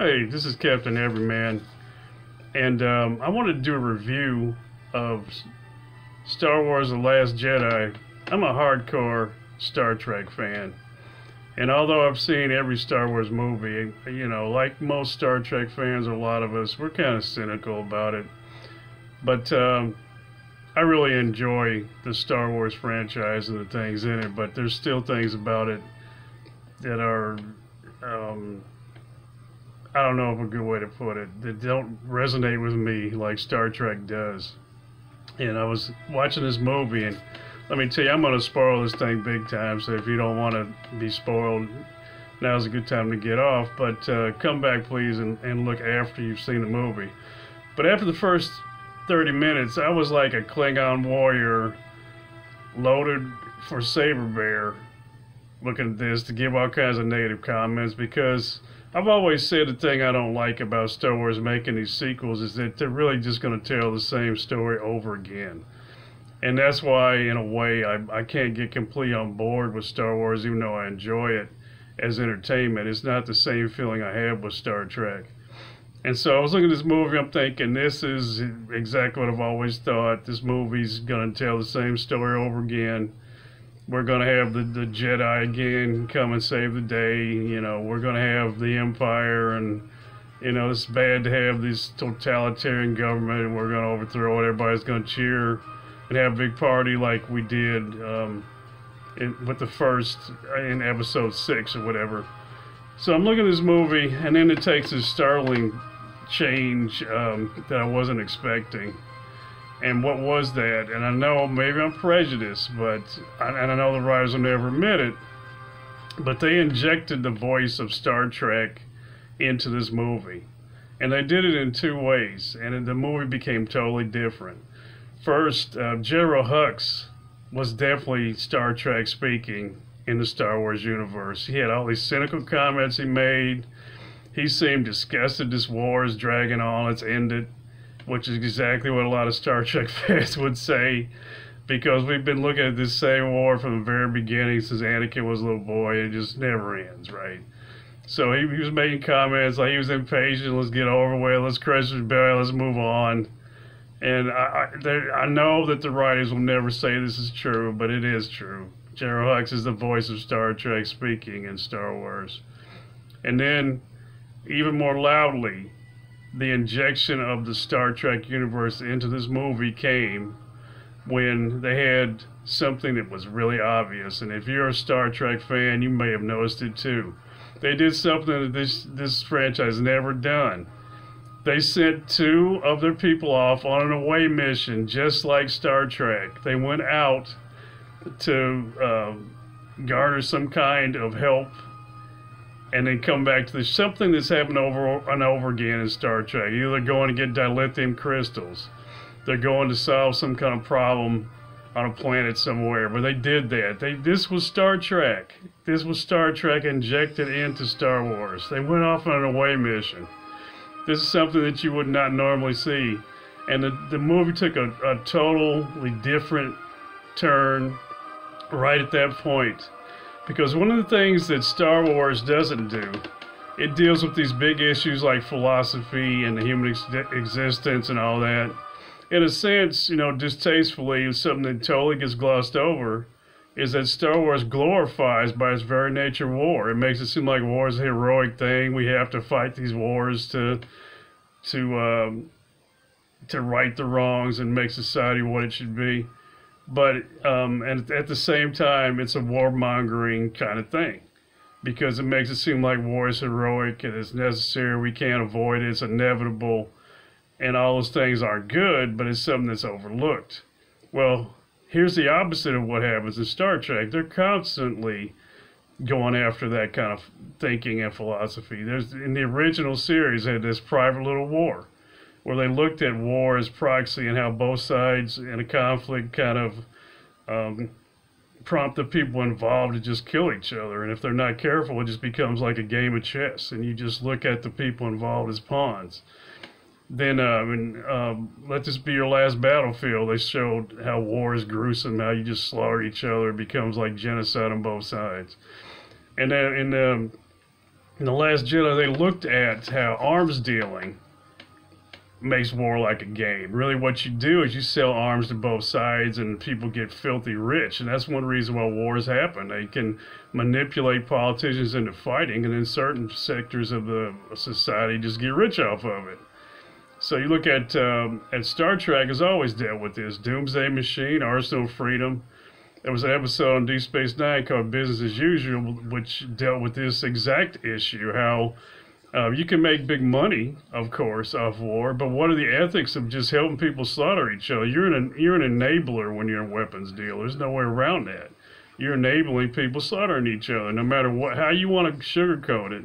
Hey, this is Captain Everyman, and I wanted to do a review of Star Wars The Last Jedi. I'm a hardcore Star Trek fan, and although I've seen every Star Wars movie, like most Star Trek fans, a lot of us, we're kind of cynical about it. But I really enjoy the Star Wars franchise and the things in it, but there's still things about it that are um, I don't know of a good way to put it, that don't resonate with me like Star Trek does. And I was watching this movie, and let me tell you, I'm going to spoil this thing big time. So if you don't want to be spoiled, now's a good time to get off. But come back, please, and look after you've seen the movie. But after the first 30 minutes, I was like a Klingon warrior loaded for Saber Bear looking at this to give all kinds of negative comments, because I've always said the thing I don't like about Star Wars making these sequels is that they're really just going to tell the same story over again. And that's why, in a way, I can't get completely on board with Star Wars, even though I enjoy it as entertainment. It's not the same feeling I have with Star Trek. And so I was looking at this movie, I'm thinking, this is exactly what I've always thought. This movie's going to tell the same story over again. We're going to have the Jedi again come and save the day. We're going to have the Empire, and, it's bad to have this totalitarian government, and we're going to overthrow it. Everybody's going to cheer and have a big party like we did with the first, in episode 6 or whatever. So I'm looking at this movie, and then it takes this startling change that I wasn't expecting. And what was that? And I know maybe I'm prejudiced, and I know the writers will never admit it, but they injected the voice of Star Trek into this movie. And they did it in two ways, and the movie became totally different. First, General Hux was definitely Star Trek speaking in the Star Wars universe. He had all these cynical comments he made. He seemed disgusted this war is dragging on, let's end it. Which is exactly what a lot of Star Trek fans would say, because we've been looking at this same war from the very beginning since Anakin was a little boy. It just never ends, right? So he was making comments like he was impatient. Let's get over with. Let's crush the belly. Let's move on. And I know that the writers will never say this is true, but it is true. General Hux is the voice of Star Trek speaking in Star Wars. And then, even more loudly, the injection of the Star Trek universe into this movie came when they had something that was really obvious. And if you're a Star Trek fan, you may have noticed it too. They did something that this franchise never done. They sent 2 of their people off on an away mission, just like Star Trek. They went out to garner some kind of help, and then come back to something that's happened over and over again in Star Trek. Either they're going to get dilithium crystals, they're going to solve some kind of problem on a planet somewhere. But they did that. This was Star Trek. This was Star Trek injected into Star Wars. They went off on an away mission. This is something that you would not normally see. And the movie took a totally different turn right at that point. Because one of the things that Star Wars doesn't do, it deals with these big issues like philosophy and the human existence and all that. In a sense, distastefully, something that totally gets glossed over is that Star Wars glorifies by its very nature war. It makes it seem like war is a heroic thing. We have to fight these wars to right the wrongs and make society what it should be. But and at the same time, it's a warmongering kind of thing, because it makes it seem like war is heroic and it's necessary. We can't avoid it. It's inevitable, and all those things aren't good, but it's something that's overlooked. Well, here's the opposite of what happens in Star Trek. They're constantly going after that kind of thinking and philosophy. In the original series, they had this private little war, where they looked at war as proxy and how both sides in a conflict kind of prompt the people involved to just kill each other. And if they're not careful, it just becomes like a game of chess, and you just look at the people involved as pawns. Then, let this be your last battlefield. They showed how war is gruesome, how you just slaughter each other. It becomes like genocide on both sides. And then In The Last Jedi, they looked at how arms dealing makes war like a game. Really what you do is you sell arms to both sides and people get filthy rich. And that's one reason why wars happen. They can manipulate politicians into fighting, and then certain sectors of the society just get rich off of it. So you look at Star Trek has always dealt with this. Doomsday Machine, Arsenal of Freedom. There was an episode on Deep Space Nine called Business as Usual, which dealt with this exact issue, how you can make big money, of course, off war, but what are the ethics of just helping people slaughter each other? You're an enabler when you're a weapons deal. There's no way around that. You're enabling people slaughtering each other, no matter how you want to sugarcoat it.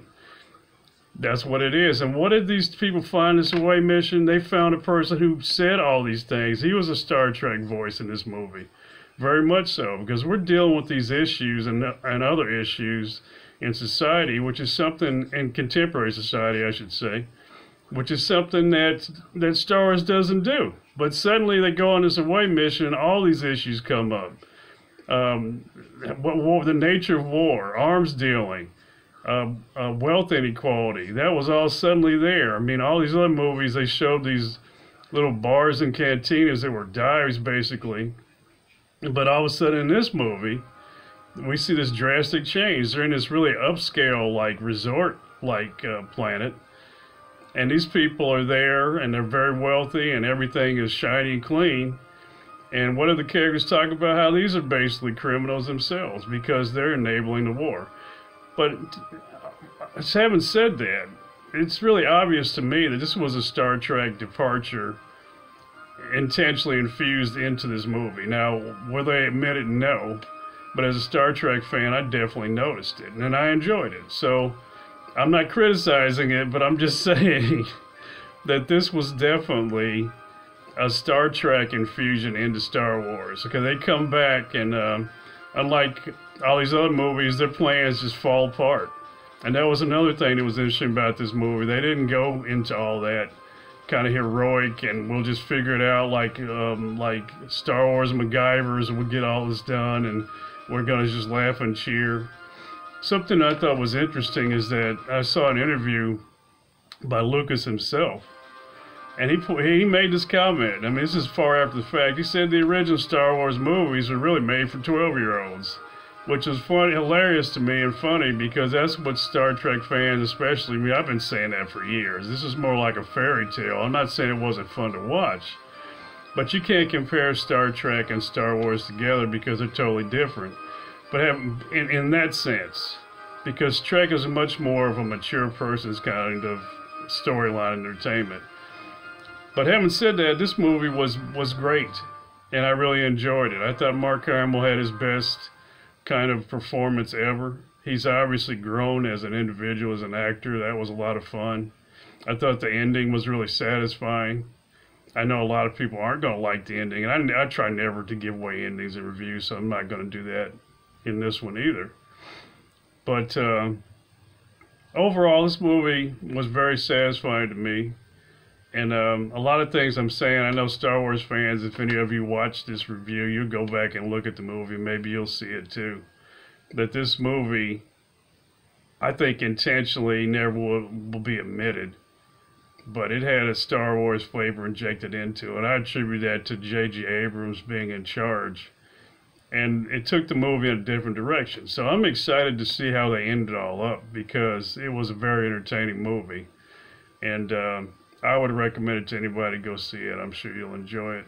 That's what it is. And what did these people find this away mission? They found a person who said all these things. He was a Star Trek voice in this movie. Very much so, because we're dealing with these issues and other issues in society, which is something in contemporary society, I should say, which is something that Star Wars doesn't do. But suddenly they go on this away mission, and all these issues come up. The nature of war, arms dealing, wealth inequality, that was all suddenly there. I mean, all these other movies, they showed these little bars and cantinas that were dives, basically. But all of a sudden in this movie, we see this drastic change. They're in this really upscale, like resort-like planet, and these people are there, and they're very wealthy, and everything is shiny and clean. And what do the characters talk about? How these are basically criminals themselves because they're enabling the war. But having said that, it's really obvious to me that this was a Star Trek departure intentionally infused into this movie. Now, will they admit it? No. But as a Star Trek fan, I definitely noticed it, and I enjoyed it. So I'm not criticizing it, but I'm just saying that this was definitely a Star Trek infusion into Star Wars. Because they come back, and unlike all these other movies, their plans just fall apart. And that was another thing that was interesting about this movie. They didn't go into all that kind of heroic, and we'll just figure it out like Star Wars MacGyvers, and we'll get all this done, and we're going to just laugh and cheer. Something I thought was interesting is that I saw an interview by Lucas himself, and he made this comment. I mean, this is far after the fact. He said the original Star Wars movies were really made for 12-year-olds, which was funny, hilarious to me and funny, because that's what Star Trek fans, especially me, I've been saying that for years. This is more like a fairy tale. I'm not saying it wasn't fun to watch, but you can't compare Star Trek and Star Wars together because they're totally different. But in that sense, because Trek is much more of a mature person's kind of storyline entertainment. But having said that, this movie was great, and I really enjoyed it. I thought Mark Hamill had his best kind of performance ever. He's obviously grown as an individual, as an actor. That was a lot of fun. I thought the ending was really satisfying. I know a lot of people aren't going to like the ending, and I try never to give away endings in reviews, so I'm not going to do that in this one either. But overall, this movie was very satisfying to me. And a lot of things I'm saying, I know Star Wars fans, if any of you watch this review, you'll go back and look at the movie. Maybe you'll see it too. That this movie, I think intentionally never will be admitted. But it had a Star Wars flavor injected into it. And I attribute that to J.J. Abrams being in charge. And it took the movie in a different direction. So I'm excited to see how they end it all up, because it was a very entertaining movie. And I would recommend it to anybody to go see it. I'm sure you'll enjoy it.